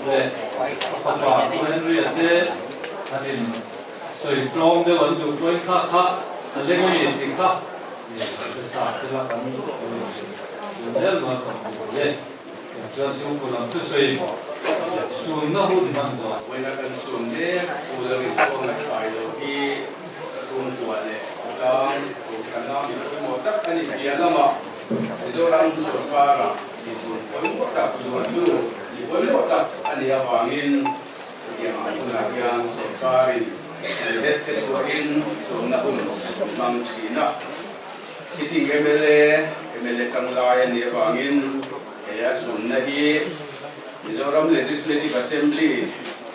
le apa Henry ase anin soi trong de wan du toin kha le ngi ti kha sa se la kan del ma ko le cho su ko na tu soi sun na hu di man do when I can soon there ular itu na sayo I sun tuale dan karena itu motak ani dia nama itu orang sokara itu pun motak dulu di pun motak ani awangin yang aku nagian sokari lihat kesuain sunna mangsina siti gemele kanglaya ni awangin ya sunna di Mizoram Legislative Assembly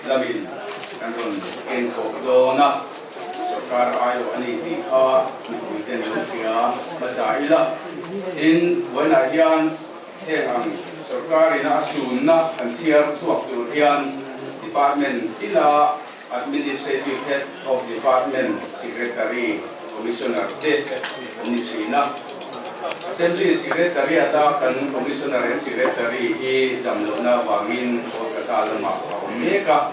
lamin kanton engkok dona sokar ayo ani tika miten lukia masaila in wana hian hengang sokar ina sunna an siar suak turian department ila administrative head of department secretary commissioner te ni china Assembly Secretary ata kan Commissioner and Secretary I damlona wangin o katalama meka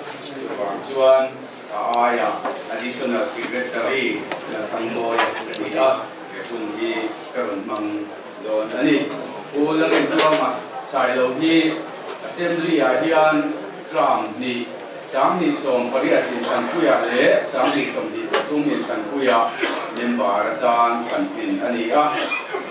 chuan aya Additional Secretary na tangboy ila kun I karon mang don ani ulang intama silo hi Assembly hian tram ni samni som pariat in tankuya le samni som di tumin tankuya member tan kanpin ani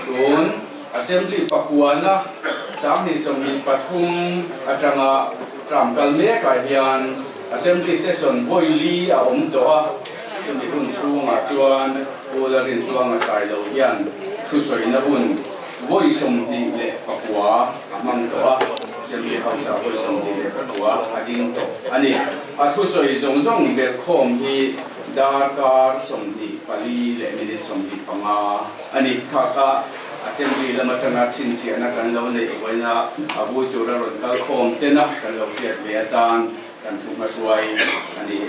Doon, Assembly Pakuana, samni samni patung atanga tramkalme kahian Assembly Session boili a doa tumi hun sunga chuan ularin tuang asailo yan tusoi na bun boi somdi le Pakua mang doa Assembly House boi somdi le Pakua ading to ani atusoi zongjong belkom hi Dakar somdi pali le minit somdi panga ani kaka Assembly lama tanga sinsi anak kan lawan le iwana abu jura ron kal khom tena kan law fiat beatan kan thuma suai ani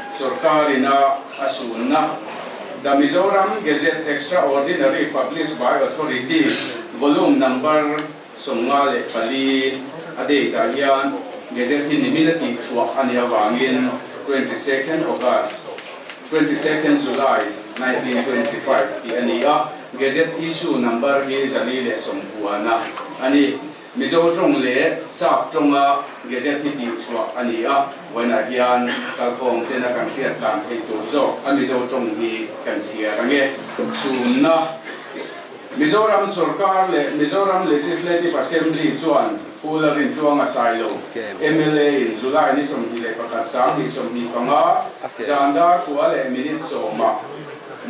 sarkari na asunna the Mizoram Gazette Extraordinary published by authority volume number songale pali ade tahian Gazette niminati chuak ani awangin 22nd August 22nd July 1925 di ania Gazette issue number hi zalile sompuana ani mizo trong le sa chonga Gazette hi chwa ania wana hian kalkong tena kan fiat lang hi tu zo amizo trong hi kan sia range sunna Mizoram Sarkar le Mizoram Legislative Assembly chuan ularin tuang asailo MLA in July ni som hi le pakat sang ni som hi panga janda kuale minute soma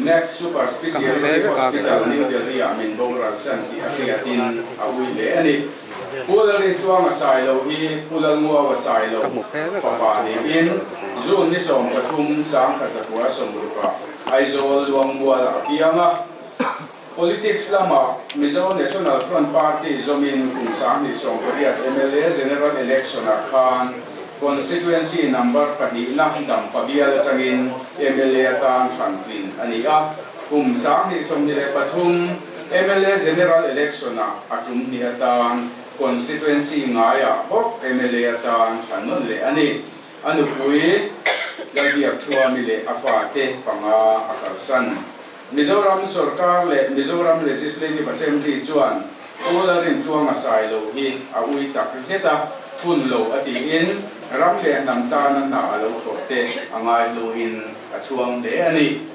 next super specialty hospital New Delhi amin bora santi akiatin awile ani ularin tuang asailo hi ulal muaw asailo papani in zone ni som pathum sang khajakwa somrupa aizol luang muala kianga Politics lama Mizo National Front Party zomin kung saan ni Songkoriat MLA General Election akan constituency number kahina dam pabial tangin MLA tan Franklin ania kung saan ni Somnile Pathum MLA General Election atum ni atan constituency ngaya hok MLA tan kanon le ani anu pui galbiak chua mile afate panga akarsan Mizoram Sarkar le Mizoram Legislative Assembly chuan ularin tuang asailo hi awi takriseta punlo atiin ramle namtanan na alo kote angai luin achuang de ani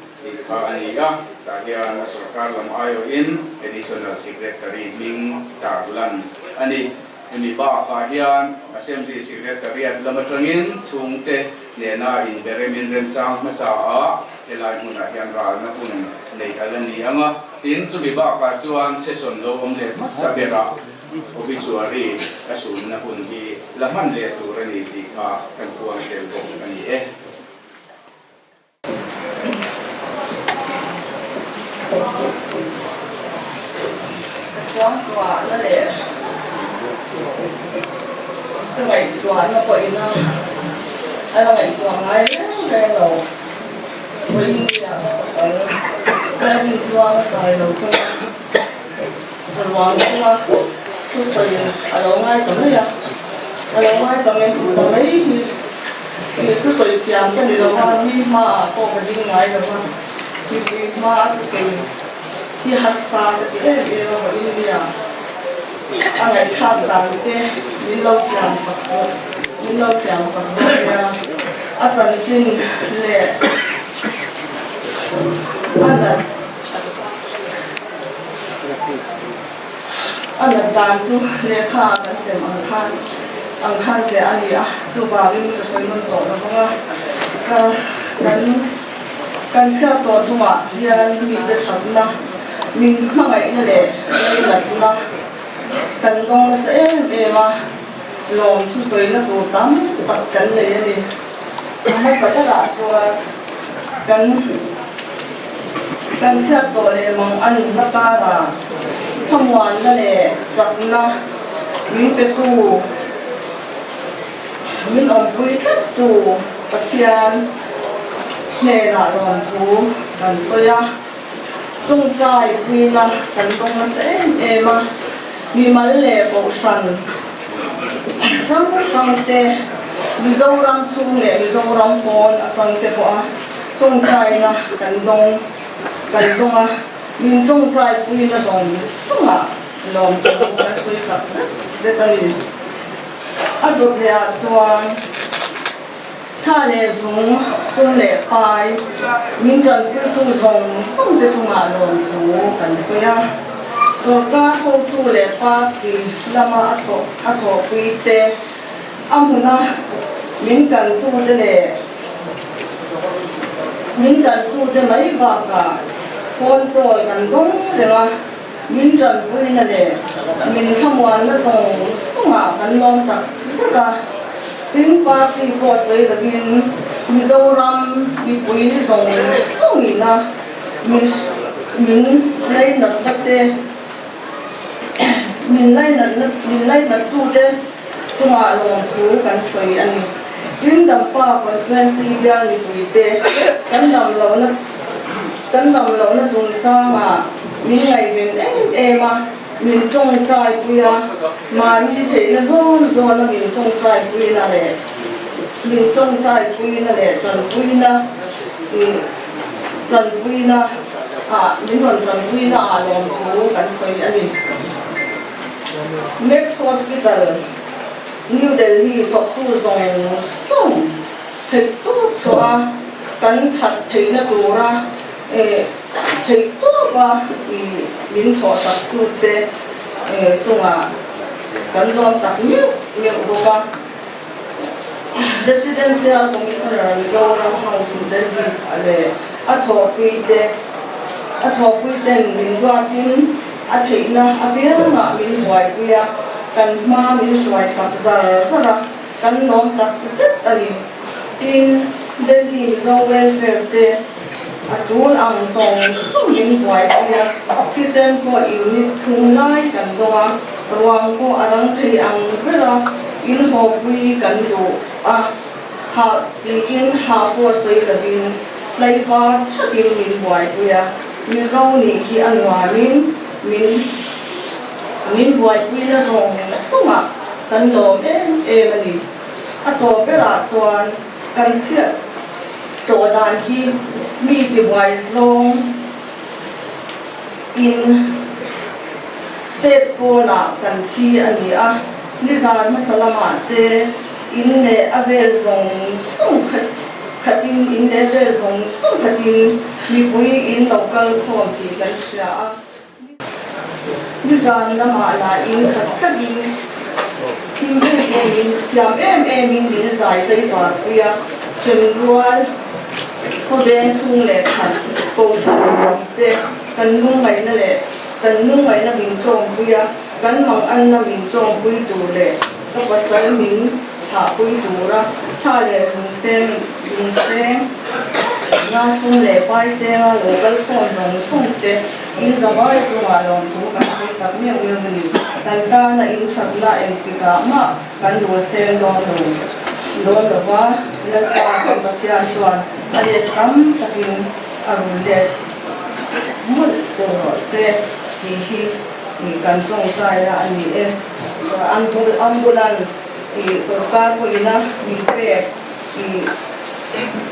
ania tahian Sarkar lam ayo in Additional Secretary Ming Tarlan ani ini ba kahian Assembly Secretariat lamatangin chungte nena in beremin rencang masaa elai muna hian ral na pun nei alani anga tin chu biba ka chuan session lo omle sabera obituary asun na pun hi laman le turani ti ka kan tuang tel ko ani Aswang tua na le ngai tua na ko ina ala ngai tua ngai le lo Willing to have a strong side of the one who was along my coming to kiam kan ni lawa mi ma ko ka ding ngai lawa mi ma tu sei hi har sa ka te e ro India angai khat dan te min lo kiam sak ya a chan chin le anh dan chu le kha ka sem ang khan se ani a chu ba min ka soi non to na ba kan sa to chu ma ya mi de thadna min ma ngai na le la na kan dong se e ma lom chu soi na to tam tak kan le ni ma sa ta ra chu kan sa to le mong an na ta ra thomwan na le chak na min pe tu min om pui thắt tu patian ne na lon tu kan soya chung chai pui na kan dong na se e ma mi mal le po san sang te mizoram chung le mizoram pon atang te po chung chai na kan dong a min chung chai pui na dong sunga lom tu na soi khat ze tani adot le a chuan tha le zung sun le pai min chan pui tu zong song te chunga lom tu kan soya so ka ho tu le pa ki lama atho pui te amuna min kan tu de le min kan tu de mai ba ka phone to kan dong le la min chan pui na le min thamwan na song sunga kan lom ta saka tin pa ti po sei da bin mizoram mi pui ni song songi na min lai na takte min lai na tu de chunga lom thu kan soi ani tin dam pa constituency bia ni pui te kan dam lo na chung cha ma min ngai ben ma min chung chai puya ma mi the na zo na min chung chai pui na le min chung chai pui na le chan pui na min ron chan pui na lom thu kan soi ani next hospital New Delhi thok tu zong song thek tu choa kan chat thei na tu ra thei tu ba min tho sak tu te chunga kan lom tak miu ro ba residential commissioner Mizoram House in Delhi ale a tho pui te min wa tin a thei na a bia ma min huai puya kan ma min suai sak zar zara kan nom tak set ani tin Delhi zo welfare te atul ang song sumin huai puya official ko unit thung lai kan doa ruang ko arang thei ang vera in ho pui kan do ha in ha po sei la bin lai fa chakin min huai puya mi zo ni hi anwa min buat pui na song sunga kan lom mani a to pera chuan kan chia to dan hi mi ti buai zong in state ko na kan thi ani a nizar masalama te in le avel zong sung khatin in le avel zong sung khatin mi pui in local form ti kan sia Nizan na mala in khatagin in yam min din sai tai pa puya chunrual ko den chung le khan ko sa te kan nung mai na min chong puya kan mang an na min chong pui tu le ka pasal min ha pui tu ra tha le sung sen na sung le pai se la local phone jong chung te in zawai chunga lom tu kan se tak me ni tan ta na in chatla empika ma kan do sel lo ba la ta ka kya chuan ale tam takin arun le mul choro se hi kan chong sai ra ani ambulance sarkar ko ina mi pe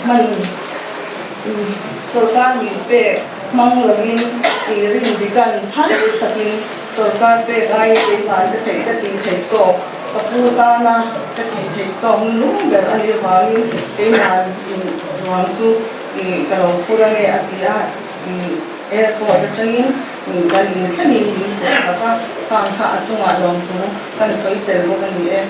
มันसरकारมีเป้มังลมินตีรินดิกันพันตะกินसरकारเป้ไอ้เป้ผ่านจะเทจะตีเทก็กระพูตานะจะตีเทก็มันรู้แบบอันนี้ว่านี่เอ็งงานรวมจุกระโดดพูดอะไรอ่ะที่อ่ะเออพอจะจังยินกันนี่ฉันนี่แล้วก็ทางข้าช่วงลงทุนกันสวยเต็มหมดเลยเอง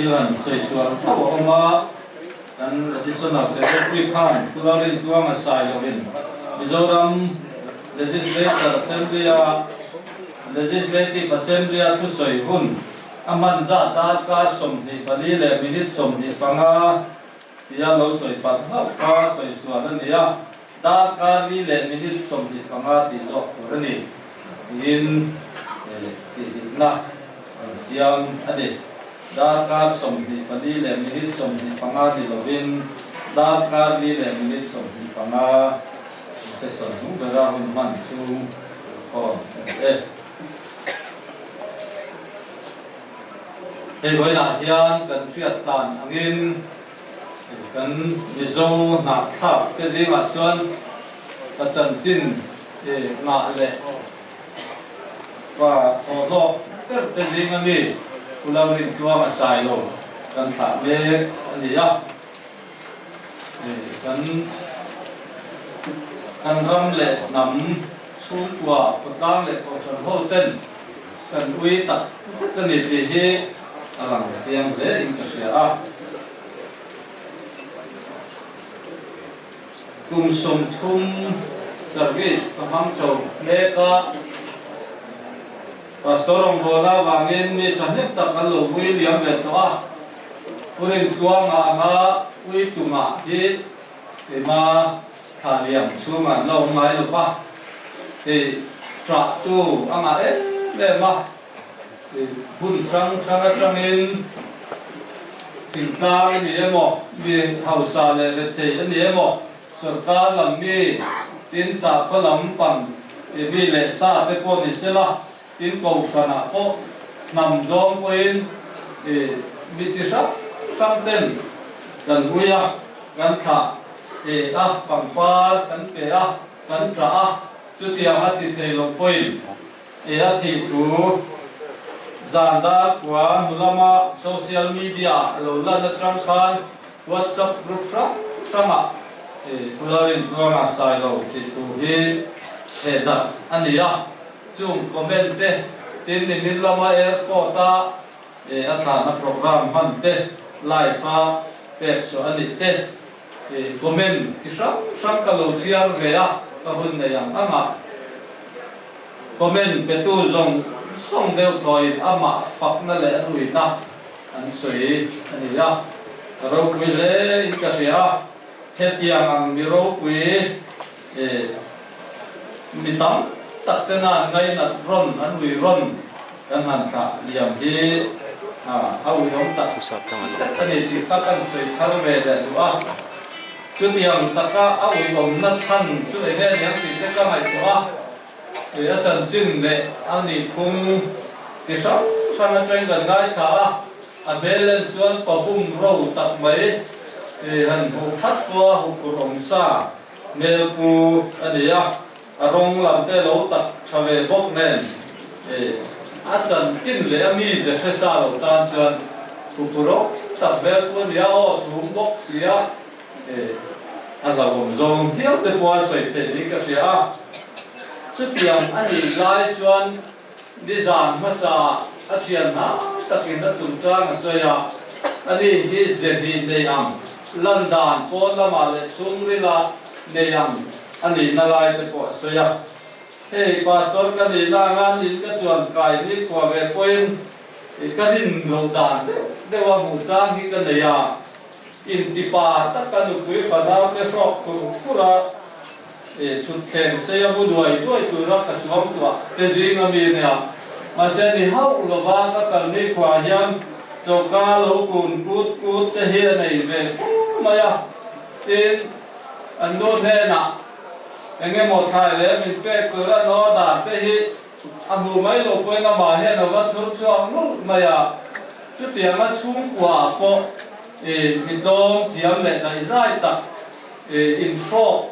Ilan sesuatu sama orang dan additional secretary kan keluarin dua masa ini. Mizoram legislative assembly tu soihun aman zat ka somni bali le minit somni panga dia lo soi pat ka soi suan ni ya da ka li le minit somni panga ti zo rani in na siam ade da ka somni bali le minit somni panga ti lo in da ka li le minit somni panga se son nu ga hun man su ko với là hiện cần phiệt tàn angin cần mizo nạp tháp cái gì mà chuan và chân chín để ngã lệ và thọ lọ cái gì mà mi ulang rin tua mà sai lo cần tháp lệ anh gì á cần ram lệ nắm xuống qua và tăng lệ thọ sản hậu tên cần uy tập cái này thì alang siang le intosia kum som thum service samam chau leka pastorong bola wangin mi chanep takalo wi liam le to a purin tuanga anga wi tunga hi ema thaliam chunga lo mai lo pa e tra tu anga le ma hun sang sang in tình ta cái gì mà vì hậu sa này về thế cái gì mà सरकार làm mi tin sa có làm bằng để vì lệ sa để con đi xem là tin cầu sa na có nằm giống quên để bị chỉ sắp sang tên gần vui à gần thả để bằng qua gần bể gần trả chút tiền hát thì thầy lộc quên để thì chú zanda kwa ulama social media lo la na transfer WhatsApp group sama kularin kwa sai lo ti tu hi seda ania chung comment te tin ni min lama airport ta atha na program han te live fa pet so ani te comment ti sam ka lo chiar ve a ka hun na yang anga comment pe tu zong song đều thôi ama phật na lệ ruồi na anh suy anh ya rau quý lệ cái gì à hết tiang ang mi rau quý mi tam tất cả na ngay na ron anh ruồi ron anh han cả liam hi au yom tất cái này chỉ tất anh suy tháo về để đúng không chút tiang tất cả au yom na thân chút này nghe những gì tất cả mày đúng không thì ở chân chính này anh đi cùng chỉ sao sang anh chơi gần ngay thà anh bé lên chuan có bung râu tập mấy thì hành hụ thắt qua hụ của rồng sa mèo cu anh đi rong làm cái lỗ tập trở về bốc nền thì chân chính này mi sẽ phải sa lỗ tan chuan hụ của rồng tập về quân ya ô thùng bốc xía thì anh là gồm rồng hiếu tới qua sợi thể đi cái gì chút tiền anh đi lại chuan đi giảm mà sa chuyện na tất nhiên là chúng ta ngày xưa anh đi hi dệt đi này am London po la mà lệ xuống đi là này am anh đi na lại cái bộ xưa hey pastor cái đi na ngan đi cái chuyện cài đi qua về point cái đi lâu đàn để vào một trang khi cái này in tipa tất cả những quý phật giáo cái rock của là chút khen xây một đuôi từ đó cả xuốngtua cái gì mà mình nè mà sẽ đi học là ba các cần đi qua hiam cho cá lấu cùn cút cái hiền này về mà ya tin anh đốt hè nè anh em một thải đấy mình quay cửa ra nó đạt tới hi anh hù mấy lô quay nó mà hiện nó vẫn thốt cho lúc mà ya chút tiền nó xuống quả po mình đông thiam lệ đại giải tập info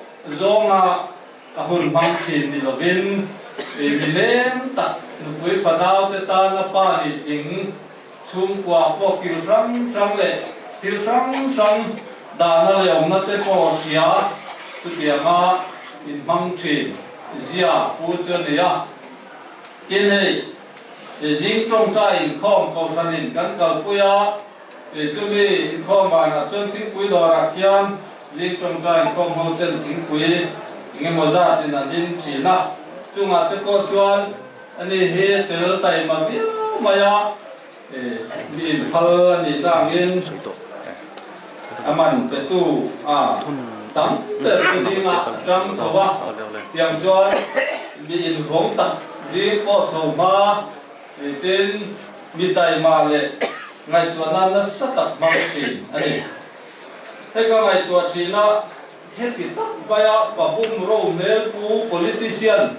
zonga ahun mang chin ni lovin bilem tak nukui fadau te ta na pa ni ting chung kwa po kil ram le kil ram da na le om na te po sia tu dia ma in mang chin zia pu chuan ni ya kin hei jing trong ta in khom ko san in kan kal puya chu mi in khom ba na chuan ting pui lo ra khian jing trong ta in khom ho ten ting pui nghe mô ra thì là đến chỉ na chung à cái con chuan anh ấy hết từ tay mà biết mà ya bị phơi anh ấy đang in mình cái tu tắm để cái gì mà trong số ba tiếng chuan bị vốn tắc gì có thầu ma tên bị tay mà lệ ngày tuần nan nó rất tập mang chỉ anh ấy thế cái ngày tuần chỉ nó hết thì tất baya và bung rô nel pu politician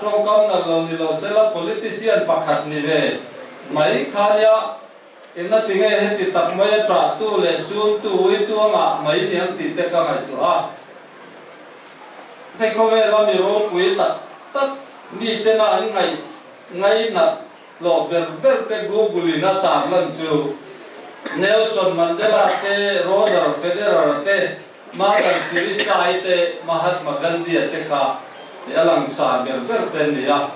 trong công là lo sẽ là politician bạc hạt ni về mấy khaya em nói tiếng hết thì tập mấy trả tu lệ xuống tu ấy tu mà mấy niệm thì tất cả ngày tu hay không về làm gì rô quý tất tất đi tên là anh ngày nát lo ber cái Google na tạm lần chu Nelson Mandela te Roosevelt Federer te Mother Teresa ite Mahatma Gandhi te kha alang sa ber ten ya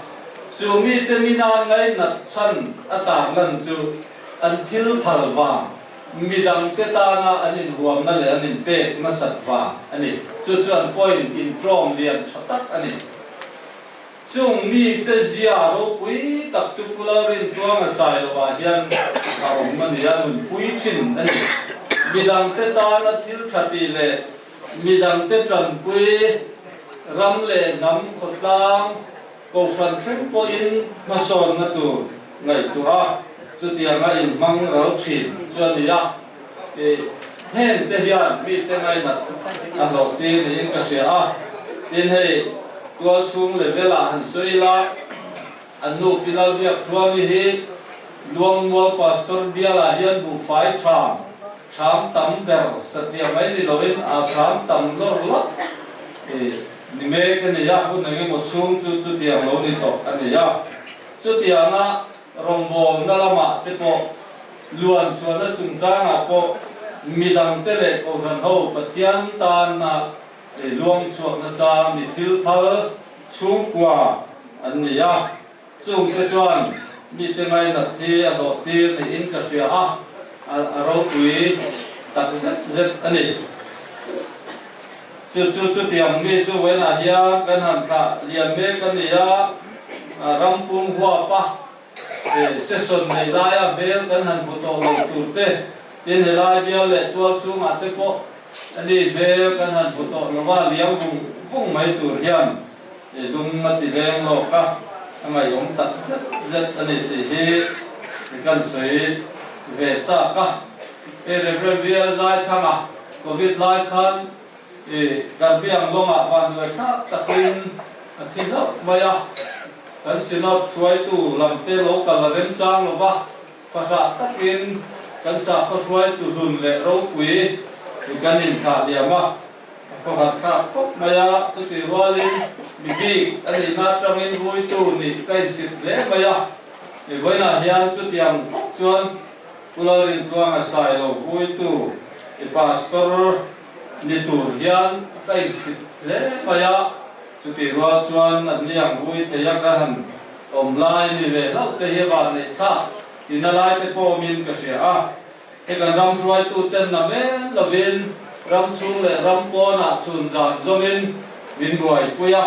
chu mi te mina ngai nat san ata lan chu an thil phalwa midang te ta na anin huam na le anin pe na satwa ani chu chuan point in from lian thatak ani chung mi te zia ro pui tak chu kularin tuang sai lo wa hian aum man hian pui thin ani midang te ta na thil thati le midang te tran pui ram le nam khotlang ko san threng po in ma son na tu ngai tu chu tia nga in mang ro thin chuan ya hen te hian mi te ngai na lo ti ni in ka sia tin hei tua sung le vela han soila anu pilal biak thuami hi luang mual pastor biala hian bu fai tham tam ber satya mai ni lovin tham tam lor lot ni me ke ne ya hu nge mo sung chu tiang lo ni to ani ya chu tianga rombom na lama te po luan chuan na chung changa po midang te le ko ran ho pathian tan na luang chuak na sa mi thil phal chung kwa ani ya chung te chuan mi te ngai na thi a lo tir ni in ka sia aro pui tak zet ani chu tiang mi chu we na hian kan han tha lian me kan ya rampung hua pa session nei la ya bel kan han bu to lo tu te tin la bia le tu chu ma te po ani bel kan han bu to lo wa liang bung mai tur hian lung ma ti leng lo ka ngai yom tak zet ani ti hi kan soi về cha ka revial lai thanga covid lai khan kan biang longa ban we tha takin thilo maya kan sinop suai tu lam te lo kala rem chang lo ba phasa takin kan sa ko suai tu lun le ro pui kan in tha dia ma ko hat kha khop maya chu ti walin bi ani na tangin hui tu ni kai sit le maya voi na hian chu tiang chuan Pularin tuang asai lo vui tu pastor ni tur hian kai sit le maya chu ti ro chuan an liang vui the ya ka han om lai ni ve lau te he ba ne tha tin lai te po min ka sia e kan ram suai tu ten na men lovin ram chung le ram po na chun za zomin min buai puya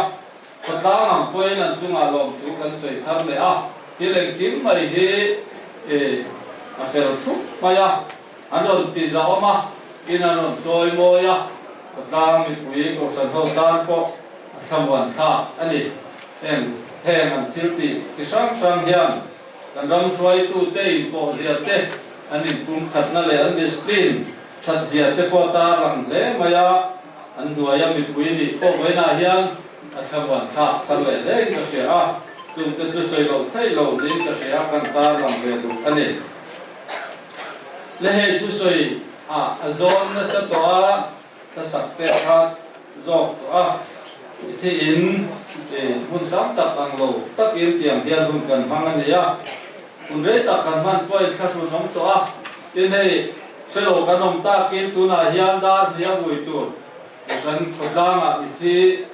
patang am poi nan chung a lom tu kan soi thar le ti leng kim mai hi afel thu maya anon ti za oma inanon soi moya patang mi pui ko san ho tan ko samwan tha ani heng an thil ti sang hian kan ram suai tu te in po zia te ani kum khat na le an discipline that zia te po ta lang le maya an nuôi em bị quý đi ô với na hiang tham quan khác tăng lệ đấy cái gì à chúng ta cứ xây lâu thay lâu đến cái gì à căn ta làm về đủ anh ấy lệ hệ tu xây zone nó sẽ tỏa ta sắp tới ha zone tỏa thì in thì hun khám tập bằng lâu tất in tiền tiền hun cần mang anh ấy à hun rễ tập cần mang coi sát hun nóng tỏa thế này xây lâu cái nông ta kiến tu na hiang đa hiang bùi tu kan khotanga ithi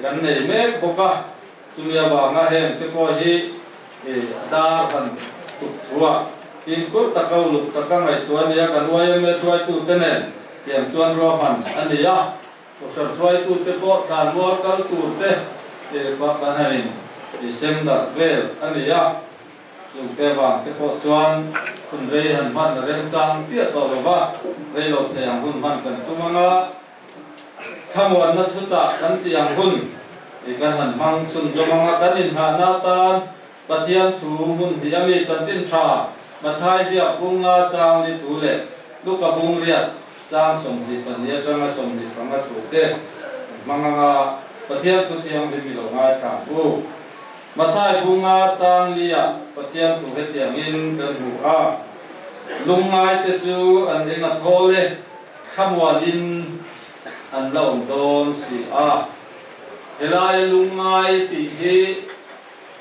kan nei me boka sumya ba nga hem se ko hi dar han tuwa in ko takau lu takangai tuan ya kan wai me suai tu tenen siam chuan ro han ani ya ko sar suai tu te ko tan mo kal tu te ba kan hai sem da vel ani ya sum te ba te ko chuan kun rei han man rem chang chia to lo ba rei lo te ang hun man kan tu manga tham quan nó thu trả căn tiền hun thì căn hẳn mang xuân cho mang căn in hà na tan bát thiên thủ hun thì em bị chân xin trà mà thay diệp bung nga trang đi thủ lệ lúc cả bung liệt trang sòng thì phần liệt trang sòng thì phần nga thủ tê mang nga bát thiên thủ tiền thì bị lồng nga cả bu mà thay bung nga trang liệt bát thiên thủ hết tiền in cần hủ a lung ngai tê chú anh đi ngắt thô lệ tham quan in an long don si a helai lungai ti hi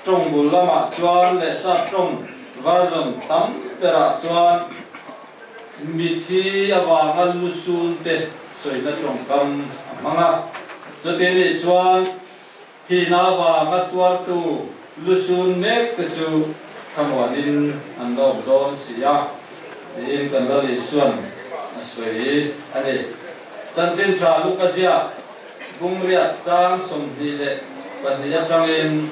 trong bulama chuan le sa trong version tam pera chuan mi thi awanga lusun te soina trong kam manga so te ni chuan hi na wa nga tuar tu lusun mek te chu thamwanin an long don si a in kan la li chuan soi ani chân xin trả lúc cái gì à bung riết trang sum đi lệ vấn đề trang in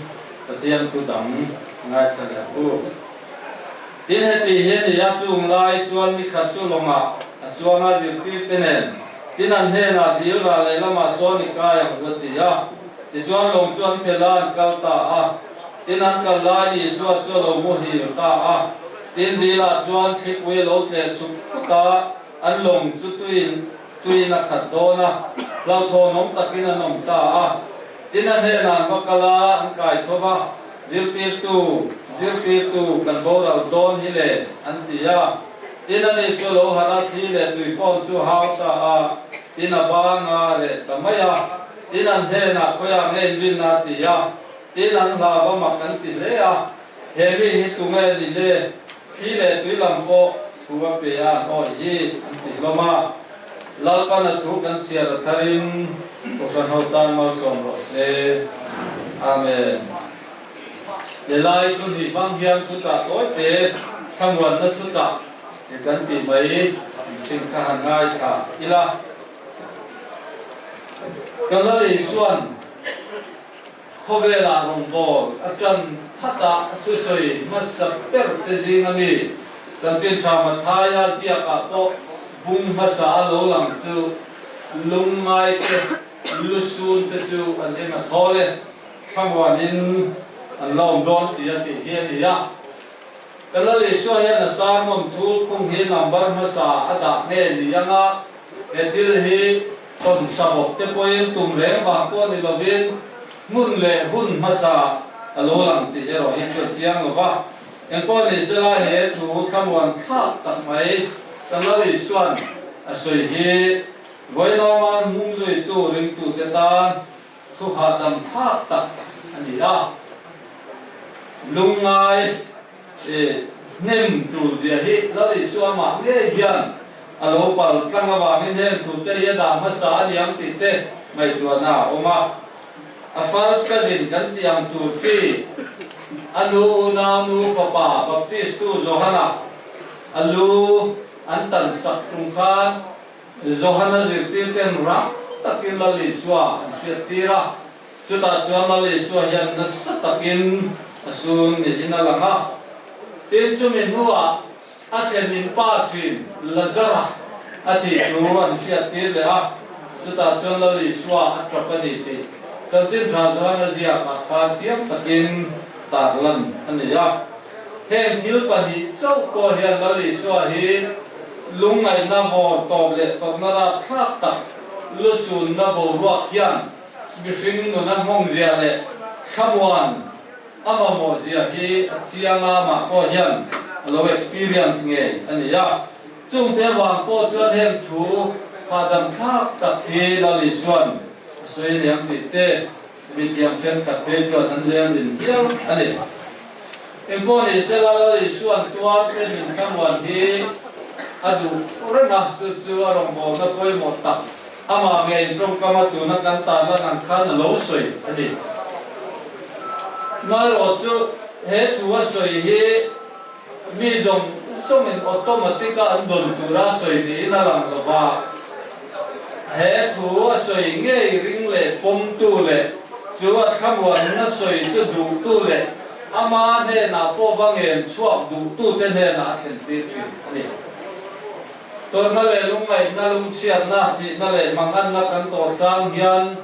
vật tiền tu đẳng ngay thật là u tin hệ thì hiện thì áp dụng lại chuan đi khát chu lòng à chuan ngay việc tiếp tên này tin anh hệ là điều là lấy làm mà xuân đi cái yang vật thì à thì chuan lòng chuan phê lan cao ta à tin anh cao lại đi xuân lòng mua hi ta à tin đi là chuan thích quê lỗ lệ sụp ta anh lòng chút tuy na khát đó na lao thô nông takin na nông ta à tin anh hệ là makala anh cài thô ba zir tir tu kan bo ral don hi le an tia tin anh ấy cho lâu hara thi le tui phone chu hao ta à tin à ba nga le tamaya tin anh hệ là khoya nghe vin na tia tin anh là ba mặc anh ti le à hệ vi hi tu nghe đi le thi le tui làm bo tu ba pe à nói hi an ti lo ma lalpan thu kan sia tharin osan hotan mal som ro se amen để lại tu ni bang hiam tu ta tối te tham quan na tu ta để kan ti mai sinh kha han ngai tha ila kan la li suan khovela rong bo atran thata tu soi masap per te jingami san sin tha ma thaya chia ka to bung hasa lo lang chu lung mai te lusun te chu an em a thole thamwanin an lom don sia ti hian ya kala le so ya na sarmon thul khung hi number hasa ada ne ni anga he thil hi ton sabok te poin tum re ba ko ni lovin mun le hun hasa alo lang ti ero hi chu chiang lo ba en ko ni sela he thu thamwan kha tak mai kala li suan a soi hi voinawan mung zui tu ring tu te tan thu ha dam tha tak ani la lungai nem tu zia hi la li suan ma nge hian alo pal tlang wa min hen thu te ya da ma sa liang ti te mai tu na oma a first cousin kan tiang tu chi anu na nu papa baptist tu johana alu antan sak trung khan johana zirtil ten ra takin la li suwa tira chuta chuan la li suwa hian na satakin asun ni ina langa tin chu min huwa a thenin pa thin lazara ati chuan tir le a chuta chuan la li suwa atrapani ti chanchin tha johana zia ka kha chiam takin tarlan ani ya hen thil pani chau ko hian la li suwa hi lungai na vor top le top na ra thak tak lu sun na bo ruak hian mi hring nu na mong zia le khamuan ama mo zia hi chianga ma ko hian lo experience nge ani ya chung te wang po chuan hem thu padam thak tak hi la li suan soi liang ti te mi tiam chen ka pe chuan an liang din hiang ani empo ni sela la li suan tuar te min khamuan hi adu rena chu arong mo na koi mo tak ama nge trong kama tu na kan ta la kan khan lo soi ani mai ro chu he thu a soi hi mi zong song in automatic an don tu ra soi ni na lang lo ba he thu a soi nge ring le pom tu le chu a khamwan na soi chu du tu le ama ne na po wangen chuak du tu te ne na thlen ti chi ani to na le lungai na lung chiat na ti na le mangan na kan to chang hian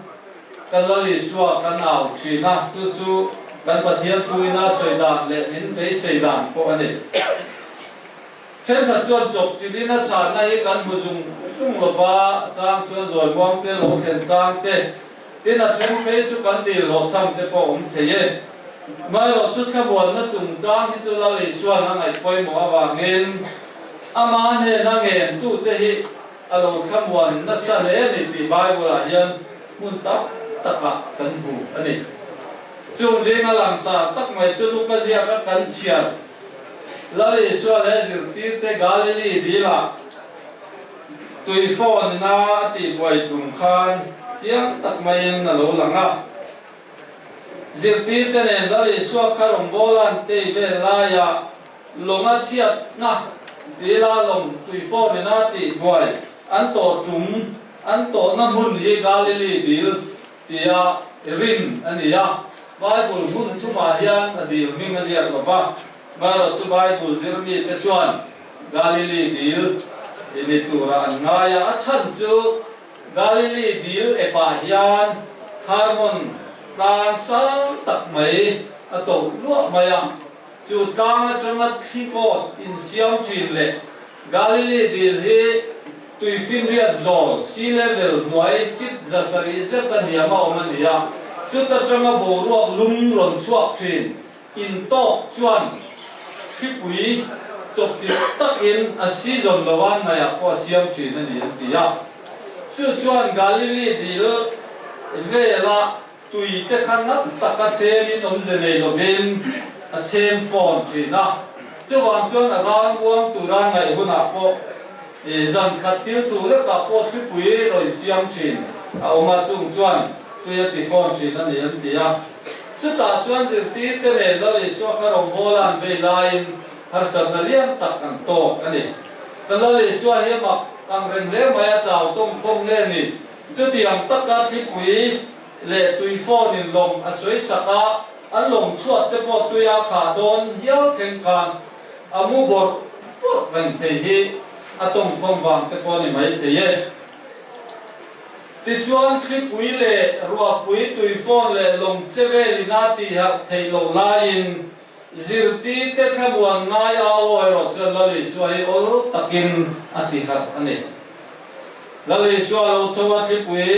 kan la li suwa kan au thi na tu chu kan pathian tu ina soi dan le min be sei dan ko ani chen kha chuan chok chi din na cha na hi kan mu jung sung lo ba chang chuan zoi mong te lo khen chang te tin a chen pe chu kan ti lo chang te ko theye mai lo chu khabon na chung chang hi chu la li suan na ngai poi mo awa ngin ama ne na ngen tu te hi alo khamwan na sa le ni ti bible a hian mun ta taka kan bu ani chu je na lang sa tak mai chu lu ka zia ka kan chia la li suan le zir ti te galili di la tui phone na ti boi tum khan chiang tak mai na lo langa zirti te ne la li suak kharong bolan te ve la ya longa chiat na ti la long tui phone na ti boi an to tum an to na mun ye galili dil ti ya rin ani ya bible mun tu ma hian adil ming a dia ko ba ba chu bible zirmi te chuan galili dil ini tura an ngaya a chan chu galili dil e pa hian harmon tan sang tak mai a to lu maya chu tang atanga thifo in siam chin le galili dil he tui fin ria zol sea level noi fit zasari se kan yama omania chu ta tanga bo ro lum ron suak thin in to chuan khipui chok ti takin a season lawan na ya ko siam chin ani ti ya chu chuan galili dil vela tui te khan na taka chemi nom zene lo ben a chem phone thi na chu wang chuan a ran buang turan ngai huna po e zan khatil tu le ka po khipui roi siam chin a oma chung chuan tuya ti phone chin ani an ti ya chu ta chuan zir ti te le la le so kha rom bolan ve lain har sab na lian tak an to ani kan la le so he ma kang reng le ma ya chaw tong phong le ni chu ti am tak ka khipui le tui phone in long a soi saka an long chuat te po tuya kha don hial theng kan amu bor reng thei hi atong phong wang te po ni mai te ye ti chuan khipui le ruwa pui tui phone le long cheve li na ti ha thei lo lain zirti te khabuan ngai awo ero chuan la li suai ol takin ati hat ani la li suai lo thowa khipui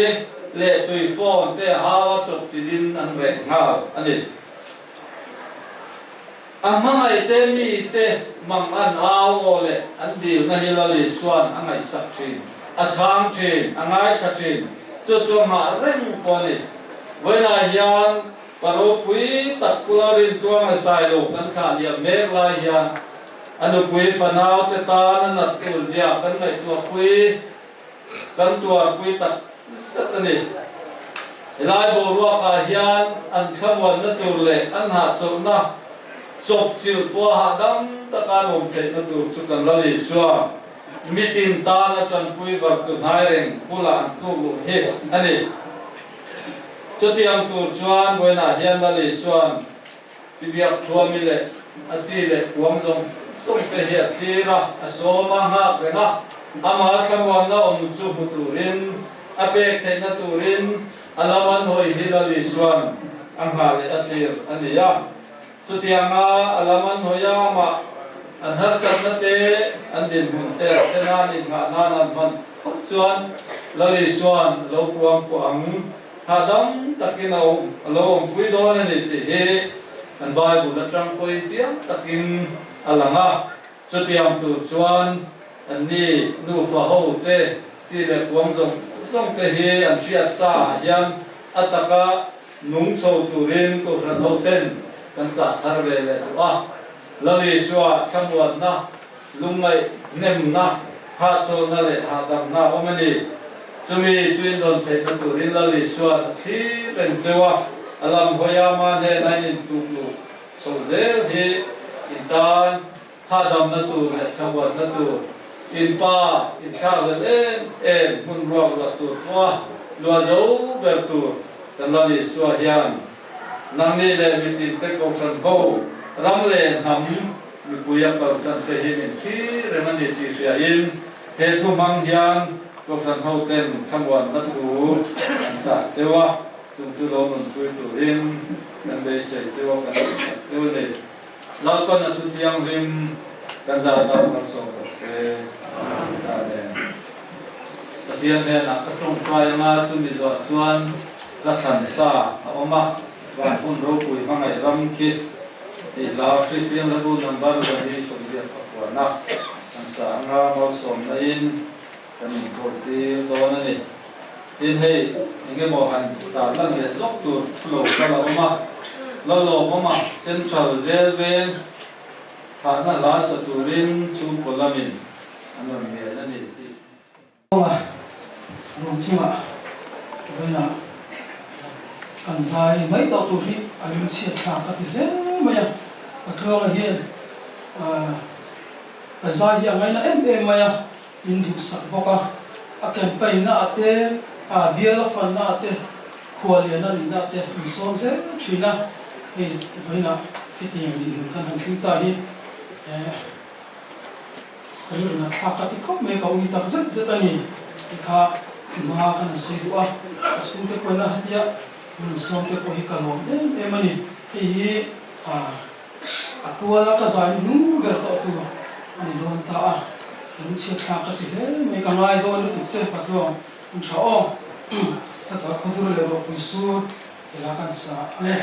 le tui phone te hawa chok chidin an re nga ani amangai te mi te mang an awo le an dil na hilali suan angai sak thin a chang thin angai kha thin chu chu ma reng poni voina hian paro pui tak kularin tuang sai lo kan kha lia mek la hian anu pui fanau te ta na nat tu dia kan ngai tu pui kan tua pui tak satani lai bo ruwa ka hian an khamwan na tur le an ha chom na chop chil po ha dam ta ka lom thei na tur chu kan la li suwa mitin ta na chan pui war tu nai reng pula tu lu he ani chu tiang tu chuan boina hian la li suan bibiak thuami le a chi le kuang zong song te hi a thira a soma ha renga ama khamwan na om chu muturin apek thei na turin alaman hoi hilali suan angha le atir ania sutianga alaman hoya ma anhar sanate andin munte tenan in ha nanan man chuan lali suan lo puang puang hadam takin lo pui don ani ti he an bai bu la tang poi chiam takin alanga chutiam tu chuan an ni nu fa ho te chi le kuang zong te he an chiat sa yan ataka nung chho turin ko ran ho ten kan sa thar ve le tu a lali suwa thamwat na lungai nem na ha chol na le ha dam na omani chumi chuin don the na turin lali suwa thi ren chewa alam hoya ma ne nain tu so zel he intan ha dam na tu le thamwat na tu in pa in cha le en mun ro la tu wa lo zo ber tu tan lali suwa hian nang ni le mitin te ko san ho ram le nam mi puya par san te hin thi remani ti sia in he thu mang hian ko san ho ten thamwan na tu an sa sewa chung chu lo mun tu tu in nan be se sewa kan se le lal kon na tu tiang rim kan za da ma so se ta le ta tiang ne na ka trong kai ma chu mi zo chuan la than sa oma và hôn rô bùi mang ngày ram khi thì là Christian là buôn làm bao giờ đi sống việc của nó anh sáng ra mau sống na in cái mình cột đi đó này in hay những cái màu hành ta là người lóc tuột lỗ cái là oma là lỗ oma central reserve thà nó lá sợi turin chú của la mình anh làm nghề là gì mà đúng chưa ạ đây là kan sai mai to tu hi alin sia tha ka ti le maya athong hian a zai ya ngai na em maya in du sak boka a campaign na ate a bial fan na ate khwalian na ni na ate som se thina he vaina ti ti ni kan han thu ta hi alin na tha ka ti ko me ka ui ta zat zat ani kha ma kan se duwa sum te ko na hatia som te ko hi kalom em ani hi atua la ka zai nu ber to tu ani don ta a kan che tha ka ti he me ka ngai do nu tu che pa to un chao ta ta ko dur le ro pu su ila kan sa le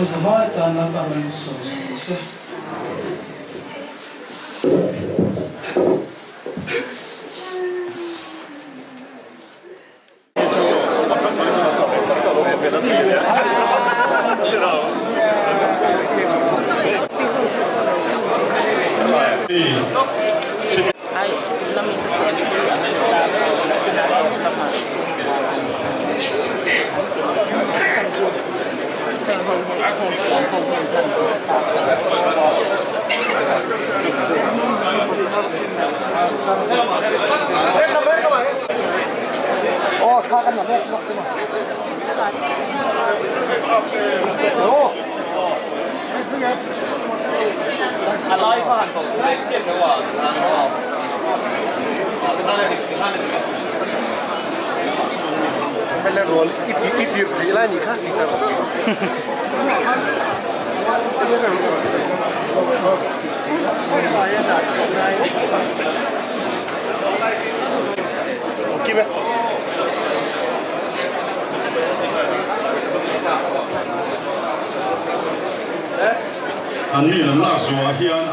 Zavai tana paran so se. Oh, kha kan ya mek nok tu ma. Oh. Alai pa han ko sia ko wa. Mele roll itir thila ni kha ti char cha. Kibe. Ani lam la zuwa hian